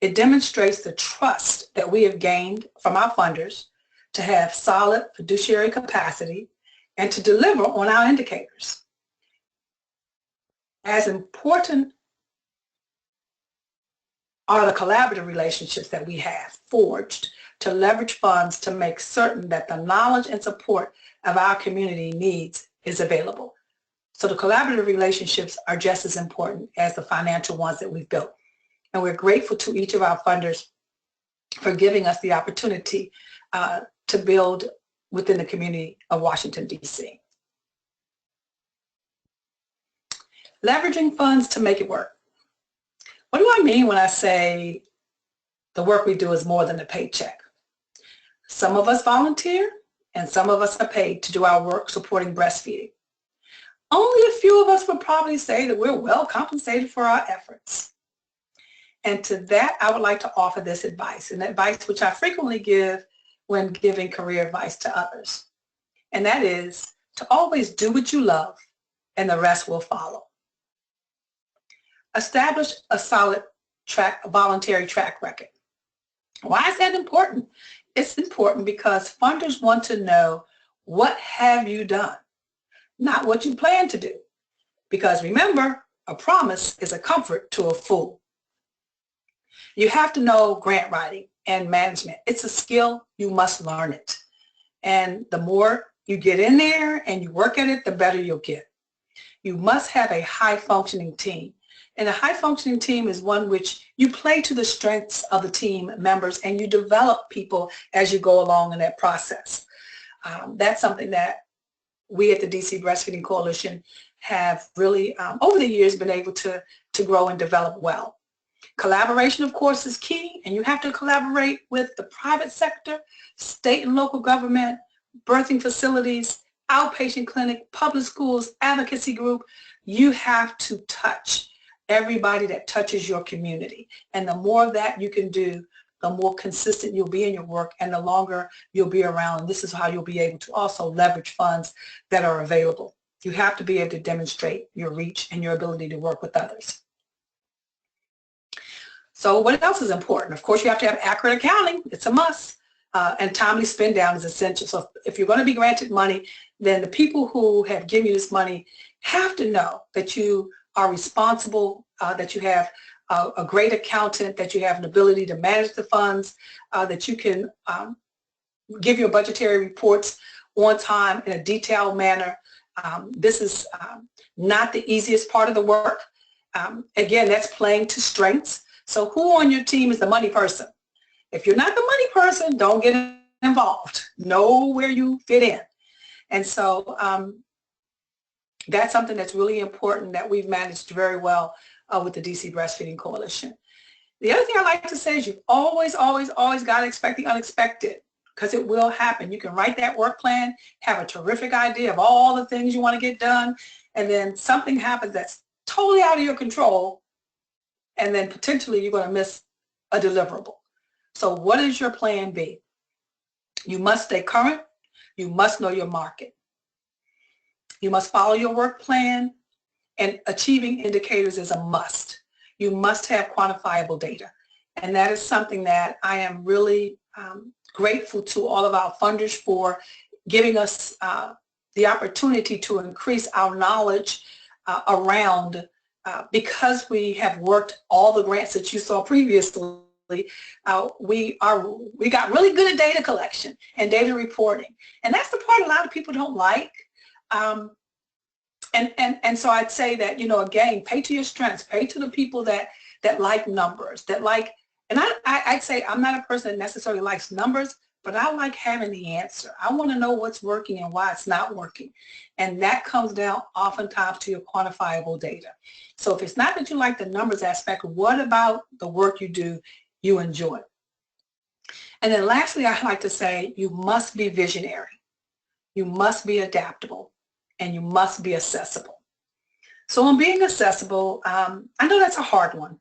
It demonstrates the trust that we have gained from our funders to have solid fiduciary capacity and to deliver on our indicators. As important are the collaborative relationships that we have forged to leverage funds to make certain that the knowledge and support of our community needs is available. So the collaborative relationships are just as important as the financial ones that we've built. And we're grateful to each of our funders for giving us the opportunity to build within the community of Washington, D.C. Leveraging funds to make it work. What do I mean when I say the work we do is more than a paycheck? Some of us volunteer and some of us are paid to do our work supporting breastfeeding. Only a few of us would probably say that we're well compensated for our efforts. And to that, I would like to offer this advice, and advice which I frequently give when giving career advice to others. And that is to always do what you love and the rest will follow. Establish a solid voluntary track record. Why is that important? It's important because funders want to know, what have you done? Not what you plan to do. Because remember, a promise is a comfort to a fool. You have to know grant writing and management. It's a skill. You must learn it. And the more you get in there and you work at it, the better you'll get. You must have a high-functioning team. And a high-functioning team is one which you play to the strengths of the team members and you develop people as you go along in that process. That's something that we at the DC Breastfeeding Coalition have really, over the years, been able to grow and develop well. Collaboration, of course, is key, and you have to collaborate with the private sector, state and local government, birthing facilities, outpatient clinic, public schools, advocacy group. You have to touch everybody that touches your community. And the more of that you can do, the more consistent you'll be in your work and the longer you'll be around. And this is how you'll be able to also leverage funds that are available. You have to be able to demonstrate your reach and your ability to work with others. So what else is important? Of course, you have to have accurate accounting. It's a must. And timely spend down is essential. So if you're going to be granted money, then the people who have given you this money have to know that you are responsible, that you have a great accountant, that you have an ability to manage the funds, that you can give your budgetary reports on time in a detailed manner. This is not the easiest part of the work. Again, that's playing to strengths. So who on your team is the money person? If you're not the money person, don't get involved. Know where you fit in. And so that's something that's really important that we've managed very well with the DC Breastfeeding Coalition. The other thing I like to say is you've always, always, always got to expect the unexpected, because it will happen. You can write that work plan, have a terrific idea of all the things you want to get done, and then something happens that's totally out of your control, and then potentially you're going to miss a deliverable. So what is your plan B? You must stay current. You must know your market. You must follow your work plan, and achieving indicators is a must. You must have quantifiable data. And that is something that I am really grateful to all of our funders for giving us the opportunity to increase our knowledge around, because we have worked all the grants that you saw previously. We got really good at data collection and data reporting, and that's the part a lot of people don't like. And so I'd say that, you know, again, pay to your strengths, pay to the people that like numbers, that like, and I'd say I'm not a person that necessarily likes numbers, but I like having the answer. I want to know what's working and why it's not working. And that comes down oftentimes to your quantifiable data. So if it's not that you like the numbers aspect, what about the work you do you enjoy? And then lastly, I like to say you must be visionary. You must be adaptable, and you must be accessible. So on being accessible, I know that's a hard one.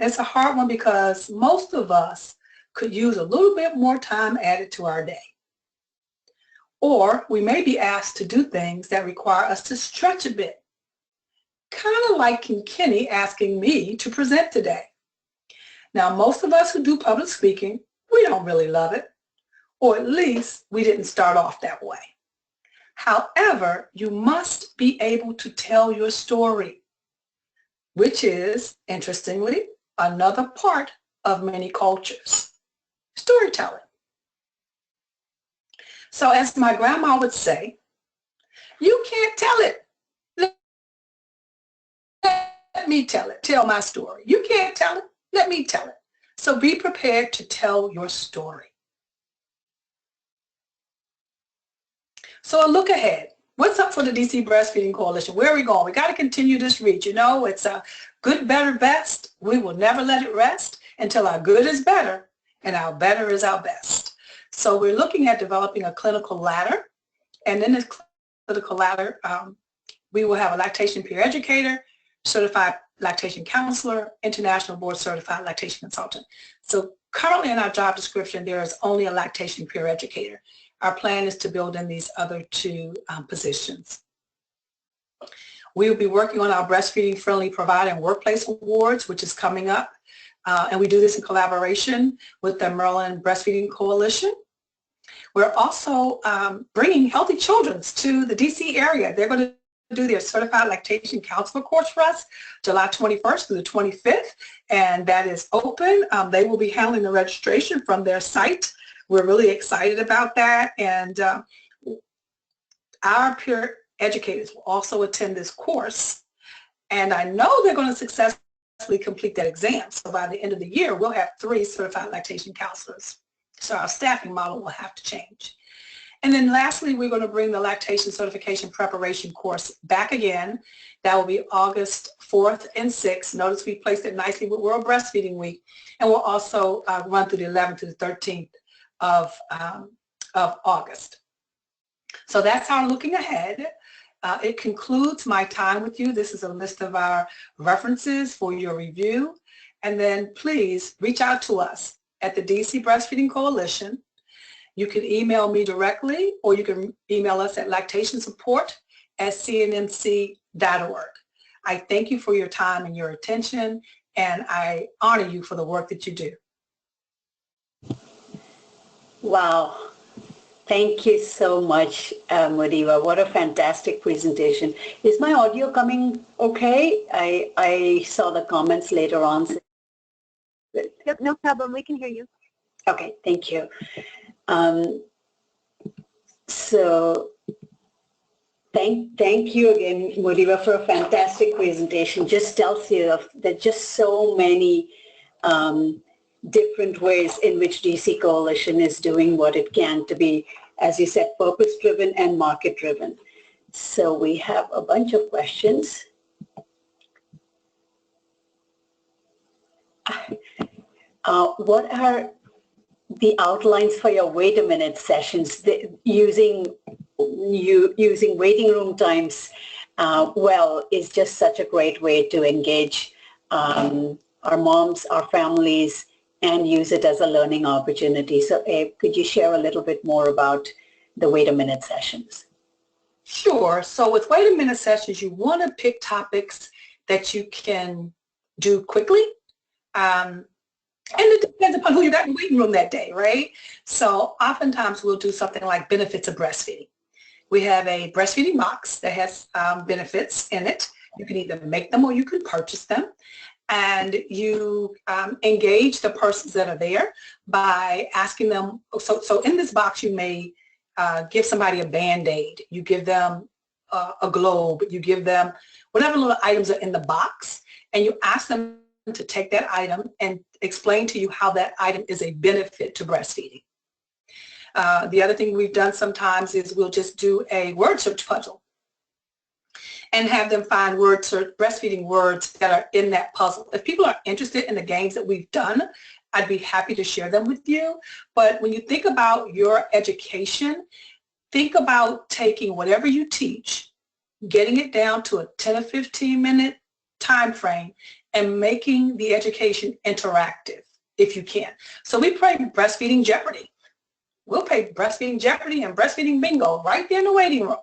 It's a hard one because most of us could use a little bit more time added to our day. Or we may be asked to do things that require us to stretch a bit. Kind of like Kenny asking me to present today. Now, most of us who do public speaking, we don't really love it, or at least we didn't start off that way. However, you must be able to tell your story, which is, interestingly, another part of many cultures. Storytelling. So as my grandma would say, you can't tell it. Let me tell it. Tell my story. You can't tell it. Let me tell it. So be prepared to tell your story. So a look ahead. What's up for the DC Breastfeeding Coalition? Where are we going? We got to continue this reach. You know, it's a good, better, best. We will never let it rest until our good is better and our better is our best. So we're looking at developing a clinical ladder. And in this clinical ladder, we will have a lactation peer educator, certified lactation counselor, international board certified lactation consultant. So currently in our job description, there is only a lactation peer educator. Our plan is to build in these other two positions. We will be working on our Breastfeeding Friendly Provider and Workplace Awards, which is coming up. And we do this in collaboration with the Maryland Breastfeeding Coalition. We're also bringing Healthy Children's to the DC area. They're going to do their Certified Lactation Counselor course for us, July 21st through the 25th, and that is open. They will be handling the registration from their site. We're really excited about that, and our peer educators will also attend this course, and I know they're going to successfully complete that exam. So by the end of the year, we'll have 3 certified lactation counselors. So our staffing model will have to change. And then lastly, we're going to bring the lactation certification preparation course back again. That will be August 4th and 6th. Notice we placed it nicely with World Breastfeeding Week, and we'll also run through the 11th to the 13th of August. So that's how I'm looking ahead. It concludes my time with you. This is a list of our references for your review. And then please reach out to us at the DC Breastfeeding Coalition. You can email me directly, or you can email us at lactationsupport@cnmc.org. I thank you for your time and your attention, and I honor you for the work that you do. Wow. Thank you so much, Mudiwah. What a fantastic presentation. Is my audio coming okay? I saw the comments later on. Yep, no problem. We can hear you. Okay, thank you. So thank you again, Mudiwah, for a fantastic presentation. Just tells you that just so many different ways in which DC Coalition is doing what it can to be, as you said, purpose-driven and market-driven. So we have a bunch of questions. What are the outlines for your wait a minute sessions? Using waiting room times well is just such a great way to engage our moms, our families, and use it as a learning opportunity. So could you share a little bit more about the wait a minute sessions? Sure. So with wait a minute sessions, you want to pick topics that you can do quickly. And it depends upon who you got in the waiting room that day, right? So oftentimes we'll do something like benefits of breastfeeding. We have a breastfeeding box that has benefits in it. You can either make them or you can purchase them. And you engage the persons that are there by asking them, so in this box you may give somebody a Band-Aid, you give them a globe, you give them whatever little items are in the box, and you ask them to take that item and explain to you how that item is a benefit to breastfeeding. The other thing we've done sometimes is we'll just do a word search puzzle and have them find breastfeeding words that are in that puzzle. If people are interested in the games that we've done, I'd be happy to share them with you. But when you think about your education, think about taking whatever you teach, getting it down to a 10 or 15 minute time frame, and making the education interactive if you can. So we play Breastfeeding Jeopardy. We'll play Breastfeeding Jeopardy and Breastfeeding Bingo right there in the waiting room.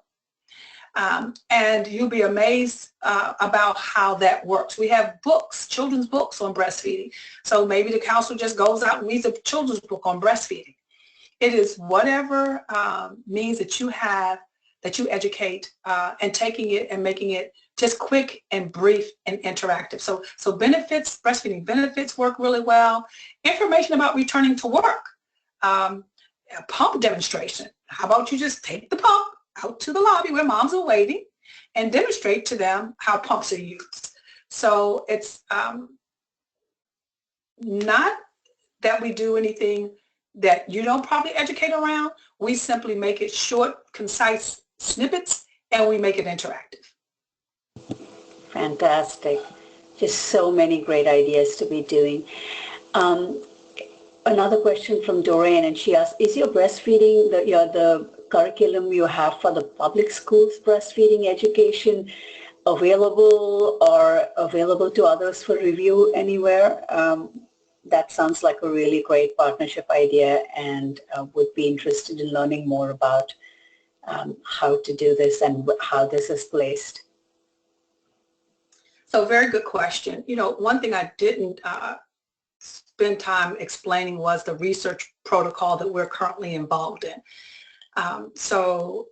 And you'll be amazed about how that works. We have books, children's books on breastfeeding. So maybe the counselor just goes out and reads a children's book on breastfeeding. It is whatever means that you have, that you educate, and taking it and making it just quick and brief and interactive. So benefits, breastfeeding benefits work really well. Information about returning to work. A pump demonstration. How about you just take the pump out to the lobby where moms are waiting and demonstrate to them how pumps are used. So it's not that we do anything that you don't probably educate around. We simply make it short, concise snippets, and we make it interactive. Fantastic. Just so many great ideas to be doing. Another question from Doreen, and she asked, is your breastfeeding, the curriculum you have for the public schools breastfeeding education available or available to others for review anywhere? That sounds like a really great partnership idea, and would be interested in learning more about how to do this and how this is placed. So very good question. You know, one thing I didn't spend time explaining was the research protocol that we're currently involved in. So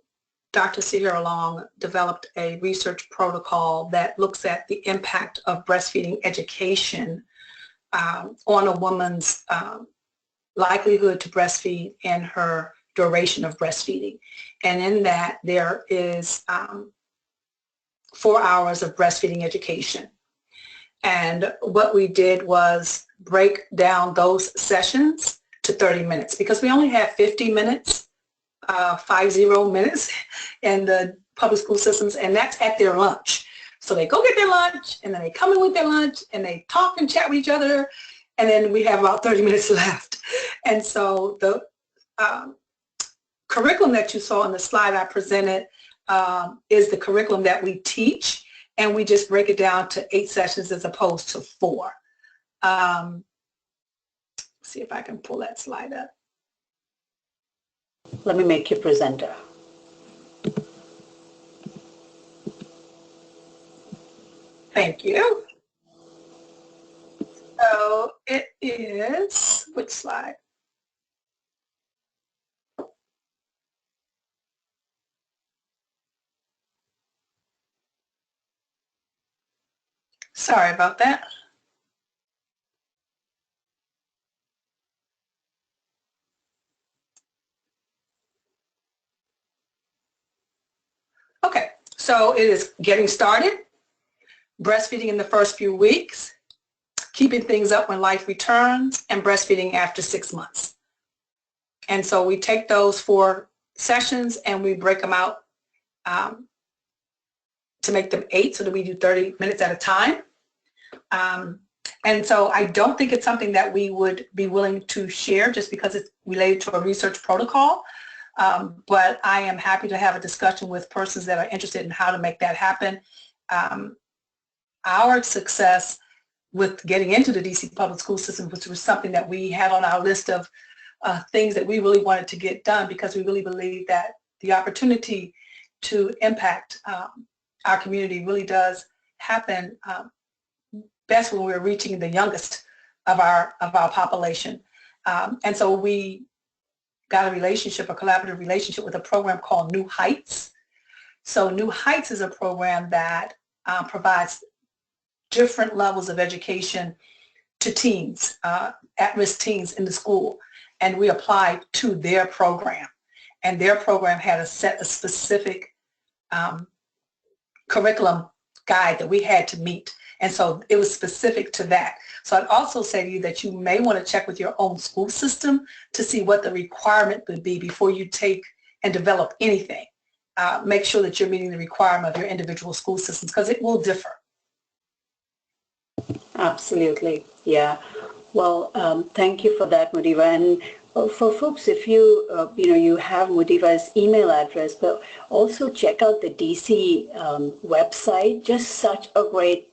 Dr. Sierra Long developed a research protocol that looks at the impact of breastfeeding education on a woman's likelihood to breastfeed and her duration of breastfeeding. And in that, there is 4 hours of breastfeeding education. And what we did was break down those sessions to 30 minutes because we only have 50 minutes, 50 minutes in the public school systems, and that's at their lunch. So they go get their lunch, and then they come in with their lunch, and they talk and chat with each other, and then we have about 30 minutes left. And so the curriculum that you saw on the slide I presented is the curriculum that we teach, and we just break it down to 8 sessions as opposed to 4. See if I can pull that slide up. Let me make you presenter. Thank you. So it is, which slide? Sorry about that. Okay, so it is getting started, breastfeeding in the first few weeks, keeping things up when life returns, and breastfeeding after 6 months. And so we take those 4 sessions and we break them out to make them 8 so that we do 30 minutes at a time. And so I don't think it's something that we would be willing to share just because it's related to a research protocol. But I am happy to have a discussion with persons that are interested in how to make that happen. Our success with getting into the DC public school system, which was something that we had on our list of things that we really wanted to get done because we really believe that the opportunity to impact our community really does happen best when we're reaching the youngest of our population. And so we got a collaborative relationship with a program called New Heights. So New Heights is a program that provides different levels of education to teens, at-risk teens in the school. And we applied to their program. And their program had a set of specific curriculum guide that we had to meet. And so it was specific to that. So I'd also say to you that you may want to check with your own school system to see what the requirement would be before you take and develop anything. Make sure that you're meeting the requirement of your individual school systems because it will differ. Absolutely, yeah. Well, thank you for that, Mudiwah. And for folks, if you you have Mudiwah's email address, but also check out the DC website. Just such a great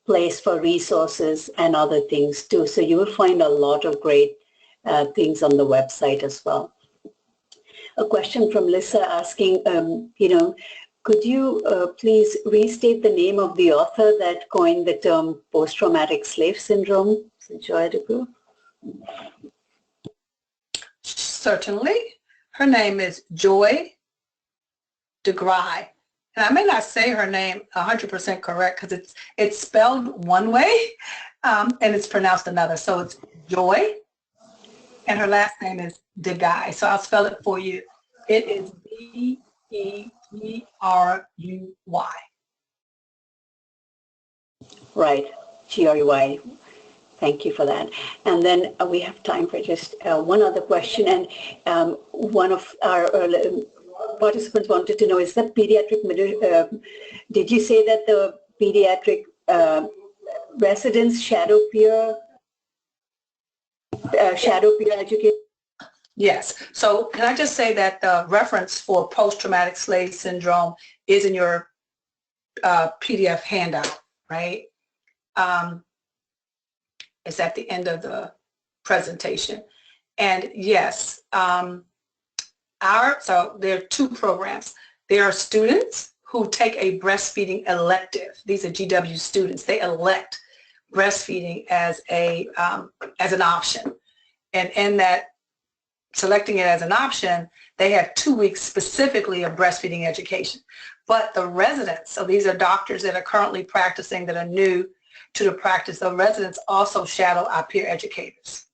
place for resources and other things too. So you will find a lot of great things on the website as well. A question from Lisa asking, could you please restate the name of the author that coined the term post-traumatic slave syndrome? Joy DeGroot. Certainly. Her name is Joy DeGroot. And I may not say her name 100% correct because it's spelled one way and it's pronounced another. So it's Joy, and her last name is DeGroot. So I'll spell it for you. It is D-E-G-R-U-Y. Right, G-R-U-Y. Thank you for that. And then we have time for just one other question. And one of our participants wanted to know, is the pediatric, did you say that the pediatric residents shadow peer education? Yes. So can I just say that the reference for post-traumatic slave syndrome is in your PDF handout, right? It's at the end of the presentation. And yes, so there are 2 programs. There are students who take a breastfeeding elective. These are GW students. They elect breastfeeding as an option. And in that, selecting it as an option, they have 2 weeks specifically of breastfeeding education. But the residents, so these are doctors that are currently practicing that are new to the practice, the residents also shadow our peer educators.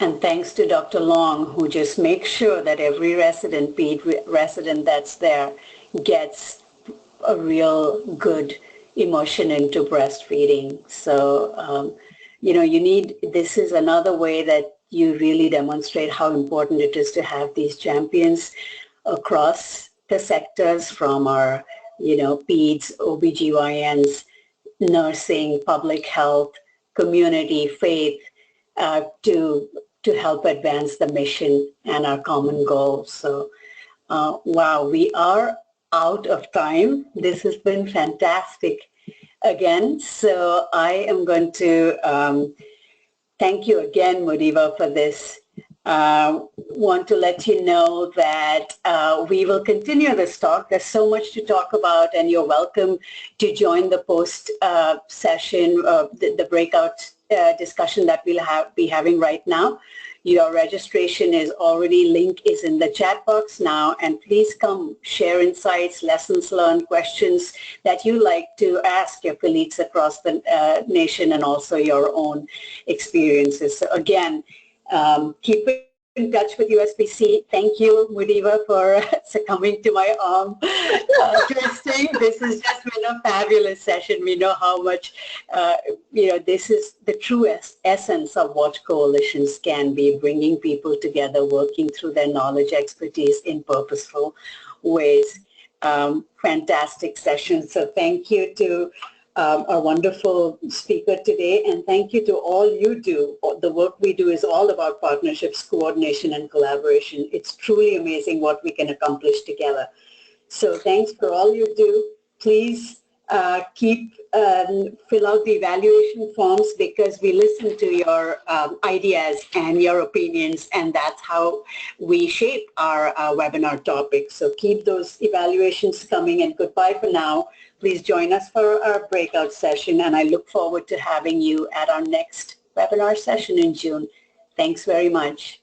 And thanks to Dr. Long, who just makes sure that every resident that's there gets a real good immersion into breastfeeding. So, this is another way that you really demonstrate how important it is to have these champions across the sectors, from our, peds, OBGYNs, nursing, public health, community, faith, to help advance the mission and our common goals. So, wow, we are out of time. This has been fantastic again. So I am going to thank you again, Mudiwah, for this. Want to let you know that we will continue this talk. There's so much to talk about, and you're welcome to join the post session, the breakout discussion that we'll be having right now. Your registration is already, link is in the chat box now, and please come share insights, lessons learned, questions that you like to ask your colleagues across the nation, and also your own experiences. So again, keep in touch with USBC. Thank you, Mudiwah, for succumbing to my arm twisting. This has just been a fabulous session. We know how much, this is the truest essence of what coalitions can be, bringing people together, working through their knowledge, expertise in purposeful ways. Fantastic session. So thank you to our wonderful speaker today, and thank you to all you do. The work we do is all about partnerships, coordination, and collaboration. It's truly amazing what we can accomplish together. So thanks for all you do. Please fill out the evaluation forms, because we listen to your ideas and your opinions, and that's how we shape our webinar topics. So keep those evaluations coming, and goodbye for now. Please join us for our breakout session, and I look forward to having you at our next webinar session in June. Thanks very much.